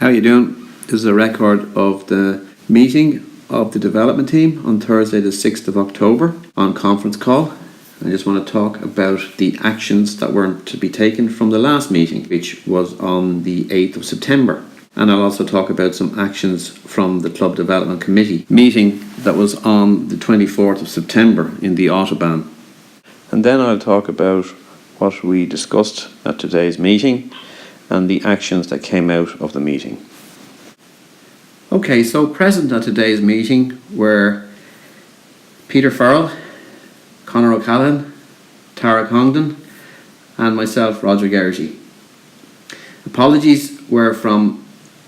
how you doing? This is a record of the meeting of the development team on Thursday the 6th of October on conference call. I just want to talk about the actions that were to be taken from the last meeting, which was on the 8th of September. And I'll also talk about some actions from the Club Development Committee meeting that was on the 24th of September in the Autobahn. And then I'll talk about what we discussed at today's meeting and the actions that came out of the meeting. Okay, so present at today's meeting were Peter Farrell, Conor O'Callaghan, Tara Congdon, and myself, Roger Geraghty. Apologies were from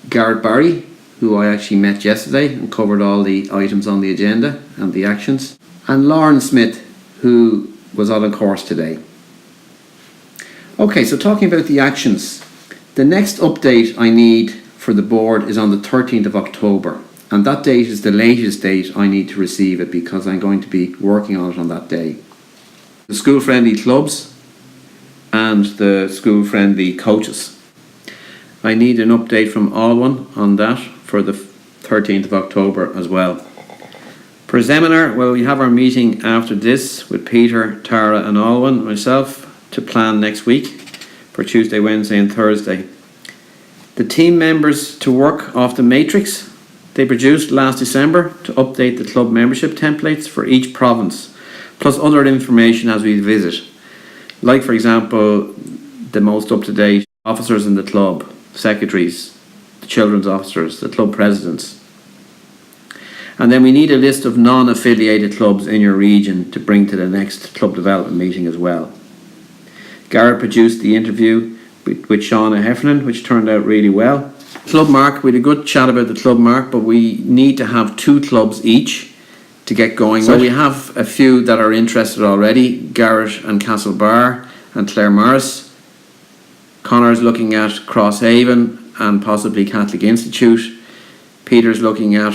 Garrett Barry, who I actually met yesterday and covered all the items on the agenda and the actions, and Lauren Smythe, who was on a course today. Okay, so talking about the actions, the next update I need for the board is on the 13th of October, and that date is the latest date I need to receive it because I'm going to be working on it on that day. The school-friendly clubs and the school-friendly coaches. I need an update from Olwyn on that for the 13th of October as well. For seminar, well, we have our meeting after this with Peter, Tara and Olwyn, myself, to plan next week for Tuesday, Wednesday and Thursday. The team members to work off the matrix they produced last December to update the club membership templates for each province, plus other information as we visit. Like, for example, the most up-to-date officers in the club, secretaries, the children's officers, the club presidents. And then we need a list of non-affiliated clubs in your region to bring to the next club development meeting as well. Garrett produced the interview with Shauna Heffernan, which turned out really well. Club mark, we had a good chat about the club mark, but we need to have 2 clubs each to get going. So we have a few that are interested already, Garrett and Castlebar and Clare Morris. Conor's looking at Crosshaven and possibly Catholic Institute. Peter's looking at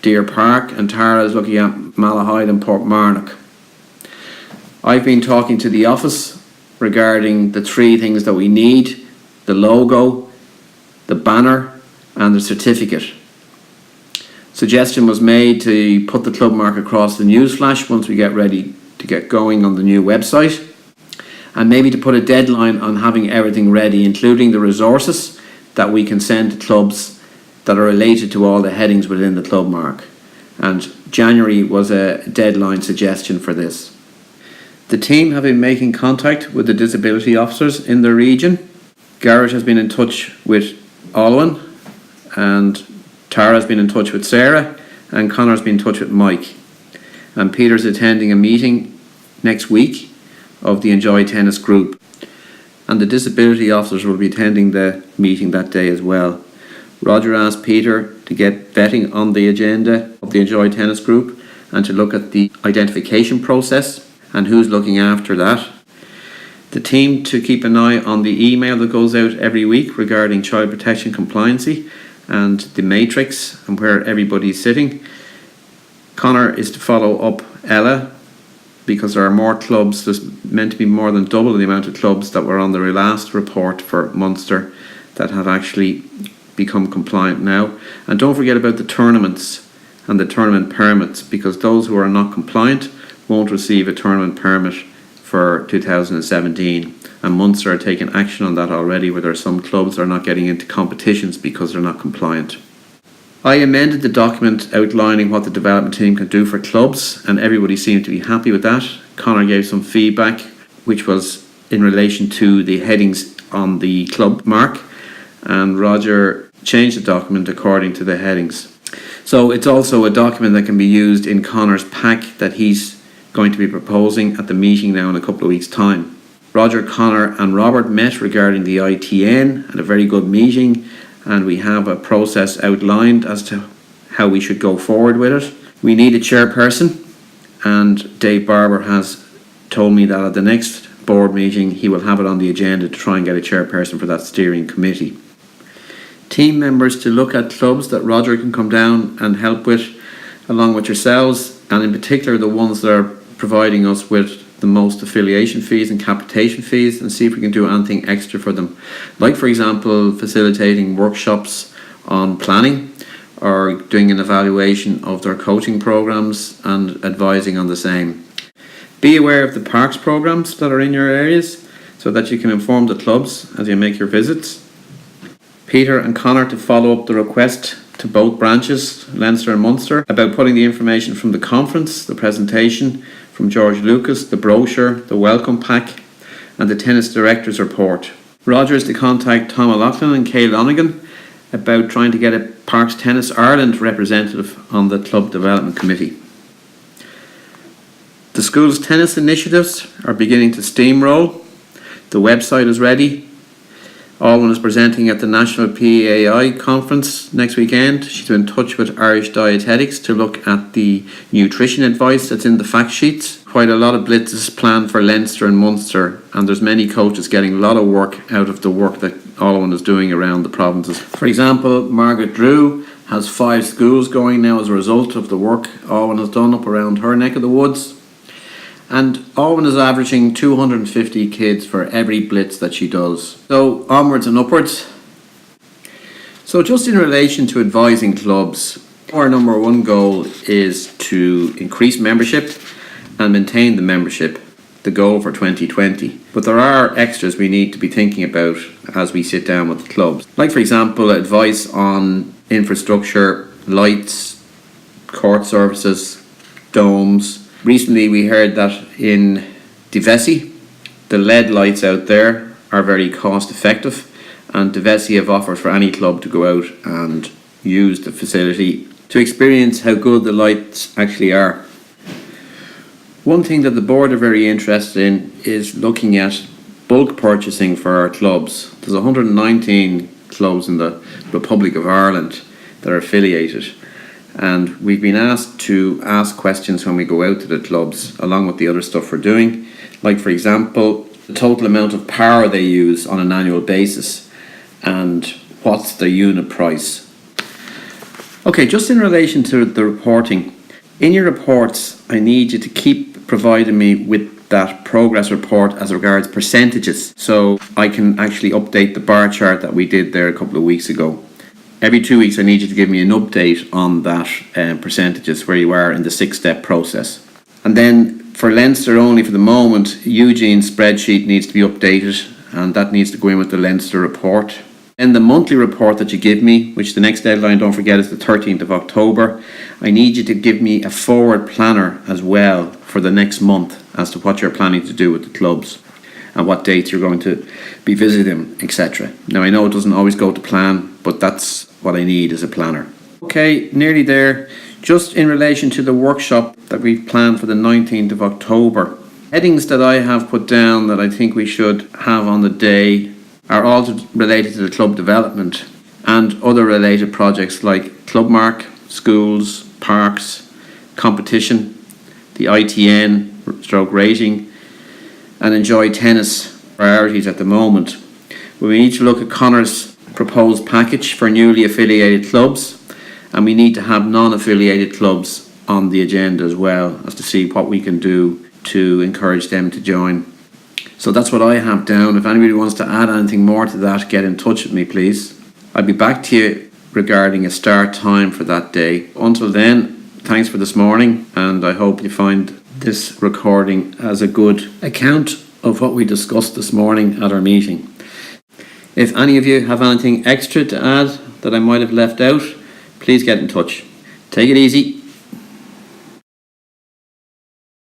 Deer Park and Tara's looking at Malahide and Portmarnock. I've been talking to the office regarding the 3 things that we need: the logo, the banner and the certificate. Suggestion was made to put the club mark across the newsflash once we get ready to get going on the new website, and maybe to put a deadline on having everything ready, including the resources that we can send to clubs that are related to all the headings within the club mark. And January was a deadline suggestion for this. The team have been making contact with the disability officers in the region. Garrett has been in touch with Olwyn, and Tara's been in touch with Sarah, and Conor's been in touch with Mike. And Peter's attending a meeting next week of the Enjoy Tennis group. And the disability officers will be attending the meeting that day as well. Roger asked Peter to get vetting on the agenda of the Enjoy Tennis group and to look at the identification process and who's looking after that. The team to keep an eye on the email that goes out every week regarding child protection compliancy and the matrix and where everybody's sitting. Conor is to follow up Ella because there are more clubs. There's meant to be more than double the amount of clubs that were on the last report for Munster that have actually become compliant now. And don't forget about the tournaments and the tournament permits, because those who are not compliant won't receive a tournament permit for 2017, and Munster are taking action on that already, where there are some clubs that are not getting into competitions because they're not compliant. I amended the document outlining what the development team can do for clubs, and everybody seemed to be happy with that. Conor gave some feedback, which was in relation to the headings on the club mark, and Roger changed the document according to the headings. So it's also a document that can be used in Conor's pack that he's going to be proposing at the meeting now in a couple of weeks' time. Roger, Conor and Robert met regarding the ITN, had a very good meeting, and we have a process outlined as to how we should go forward with it. We need a chairperson, and Dave Barber has told me that at the next board meeting he will have it on the agenda to try and get a chairperson for that steering committee. Team members to look at clubs that Roger can come down and help with, along with yourselves, and in particular the ones that are providing us with the most affiliation fees and capitation fees, and see if we can do anything extra for them. Like, for example, facilitating workshops on planning or doing an evaluation of their coaching programs and advising on the same. Be aware of the parks programs that are in your areas so that you can inform the clubs as you make your visits. Peter and Conor to follow up the request to both branches, Leinster and Munster, about putting the information from the conference, the presentation from George Lucas, the brochure, the welcome pack and the tennis director's report. Roger is to contact Tom O'Loughlin and Kay Lonigan about trying to get a Parks Tennis Ireland representative on the Club Development Committee. The school's tennis initiatives are beginning to steamroll. The website is ready. Olwyn is presenting at the National PAI conference next weekend. She's in touch with Irish Dietetics to look at the nutrition advice that's in the fact sheets. Quite a lot of blitzes planned for Leinster and Munster, and there's many coaches getting a lot of work out of the work that Olwyn is doing around the provinces. For example, Margaret Drew has 5 schools going now as a result of the work Olwyn has done up around her neck of the woods. And Olwyn is averaging 250 kids for every blitz that she does. So onwards and upwards. So just in relation to advising clubs, our number one goal is to increase membership and maintain the membership, the goal for 2020. But there are extras we need to be thinking about as we sit down with the clubs. Like for example, advice on infrastructure, lights, court services, domes. Recently we heard that in Geraghty, the LED lights out there are very cost effective, and Geraghty have offered for any club to go out and use the facility to experience how good the lights actually are. One thing that the board are very interested in is looking at bulk purchasing for our clubs. There's 119 clubs in the Republic of Ireland that are affiliated. And we've been asked to ask questions when we go out to the clubs, along with the other stuff we're doing. Like for example, the total amount of power they use on an annual basis and what's the unit price. Okay, just in relation to the reporting. In your reports, I need you to keep providing me with that progress report as regards percentages, so I can actually update the bar chart that we did there a couple of weeks ago. Every 2 weeks I need you to give me an update on that percentages, where you are in the 6-step process. And then for Leinster only for the moment, Eugene's spreadsheet needs to be updated, and that needs to go in with the Leinster report. Then the monthly report that you give me, which the next deadline, don't forget, is the 13th of October. I need you to give me a forward planner as well for the next month as to what you're planning to do with the clubs and what dates you're going to be visiting, etc. Now I know it doesn't always go to plan, but that's what I need as a planner. Okay, nearly there. Just in relation to the workshop that we've planned for the 19th of October, headings that I have put down that I think we should have on the day are all related to the club development and other related projects like Club Mark, schools, parks, competition, the ITN stroke rating, and enjoy tennis priorities at the moment. We need to look at Conor's proposed package for newly affiliated clubs, and we need to have non-affiliated clubs on the agenda as well, as to see what we can do to encourage them to join. So that's what I have down. If anybody wants to add anything more to that, get in touch with me please. I'll be back to you regarding a start time for that day. Until then, thanks for this morning, and I hope you find this recording as a good account of what we discussed this morning at our meeting. If any of you have anything extra to add that I might have left out, please get in touch. Take it easy.